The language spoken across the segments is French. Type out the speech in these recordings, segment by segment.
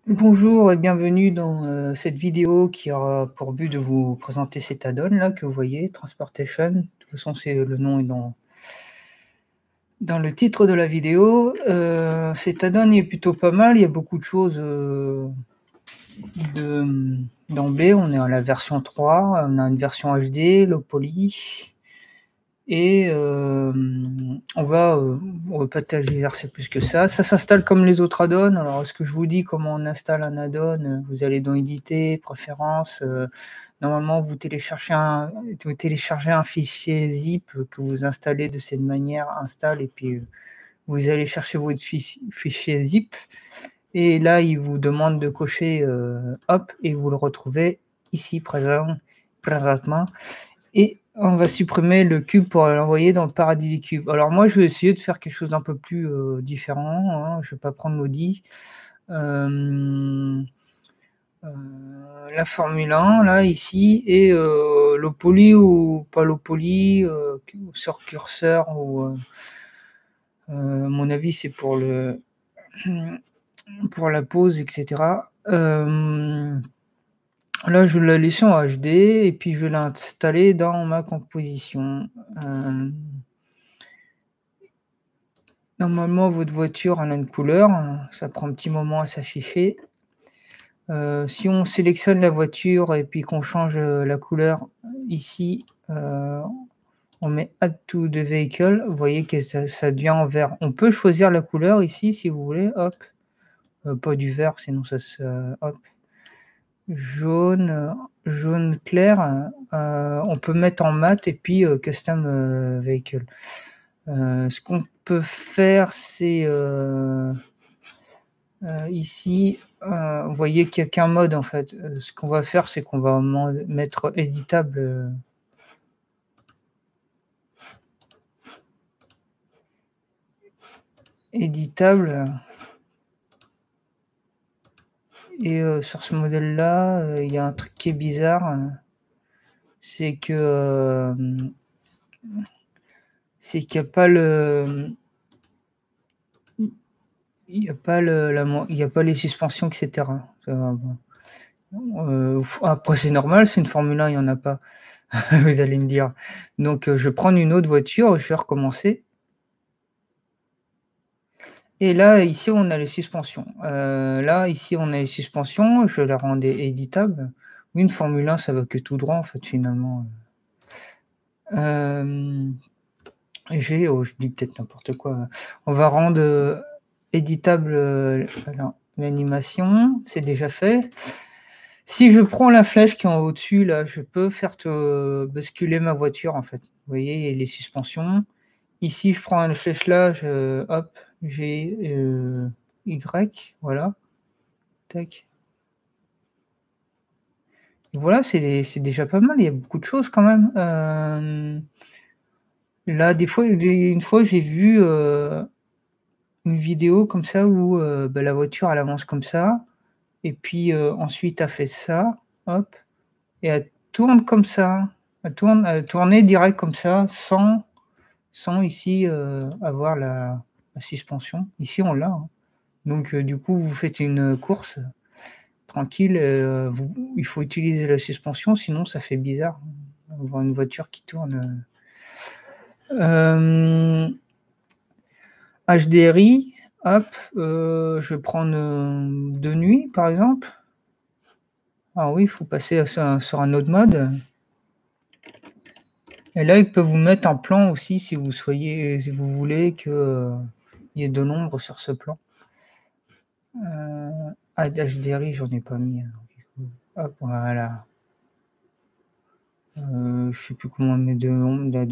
Bonjour et bienvenue dans cette vidéo qui aura pour but de vous présenter cet add-on là que vous voyez, Transportation. De toute façon, c'est le nom est dans le titre de la vidéo. Cet add-on est plutôt pas mal, il y a beaucoup de choses d'emblée. On est à la version 3, on a une version HD, low poly, et on va pas tergiverser plus que ça. Ça s'installe comme les autres add-ons. Alors, est-ce que je vous dis comment on installe un add-on? Vous allez dans Éditer, Préférences. Normalement, vous téléchargez un fichier zip que vous installez de cette manière, installe, et puis vous allez chercher votre fichier zip. Et là, il vous demande de cocher hop, et vous le retrouvez ici présentement. Et on va supprimer le cube pour l'envoyer dans le paradis des cubes. Alors moi, je vais essayer de faire quelque chose d'un peu plus différent, hein. Je ne vais pas prendre l'Audi. La Formule 1, là, ici, et low poly ou pas low poly, sur curseur, ou à mon avis, c'est pour la pause, etc. Là, je vais la laisser en HD et puis je vais l'installer dans ma composition. Normalement, votre voiture a une couleur, ça prend un petit moment à s'afficher. Si on sélectionne la voiture et puis qu'on change la couleur ici, on met Add to the vehicle, vous voyez que ça devient en vert. On peut choisir la couleur ici si vous voulez, hop, pas du vert, sinon ça se... hop. Jaune clair, on peut mettre en mat et puis custom vehicle. Ce qu'on peut faire, c'est ici, vous voyez qu'il n'y a qu'un mode en fait. Ce qu'on va faire, c'est qu'on va mettre éditable. Éditable. Et sur ce modèle-là, il y a un truc qui est bizarre. C'est que qu'il n'y a pas il n'y a pas les suspensions, etc. Après, c'est normal, c'est une Formule 1, il n'y en a pas. Vous allez me dire. Donc, je vais prendre une autre voiture, je vais recommencer. Et là, ici, on a les suspensions. Là, ici, on a les suspensions. Je la rendre éditable. Une Formule 1, ça va que tout droit, en fait, finalement. Je dis peut-être n'importe quoi. On va rendre éditable l'animation. C'est déjà fait. Si je prends la flèche qui est en haut dessus, là, je peux faire basculer ma voiture, en fait. Vous voyez, les suspensions. Ici, je prends la flèche là, hop, j'ai Y, voilà. Tac. Voilà, c'est déjà pas mal, il y a beaucoup de choses quand même. Là, une fois, j'ai vu une vidéo comme ça où la voiture, elle avance comme ça, et puis ensuite, elle fait ça, hop, et elle tourne comme ça. Elle tourner direct comme ça, sans ici avoir la suspension. Ici, on l'a, hein. Donc, du coup, vous faites une course tranquille, il faut utiliser la suspension, sinon ça fait bizarre, avoir une voiture qui tourne. HDRI, hop, je vais prendre de nuit, par exemple. Ah oui, il faut passer sur un autre mode. Et là, il peut vous mettre un plan aussi si vous voulez qu'il y ait de l'ombre sur ce plan. HDRI, j'en ai pas mis. Hop, voilà. Je sais plus comment on met de l'ombre là.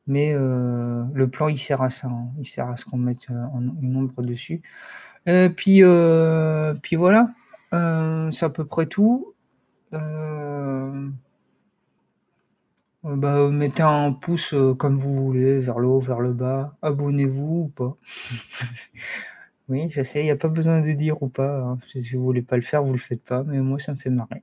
Mais le plan, il sert à ça, hein. Il sert à ce qu'on mette une ombre dessus. Puis voilà. C'est à peu près tout. Mettez un pouce comme vous voulez, vers le haut, vers le bas. Abonnez-vous ou pas. Oui, je sais, il n'y a pas besoin de dire ou pas, hein. Si vous voulez pas le faire, vous le faites pas, mais moi, ça me fait marrer.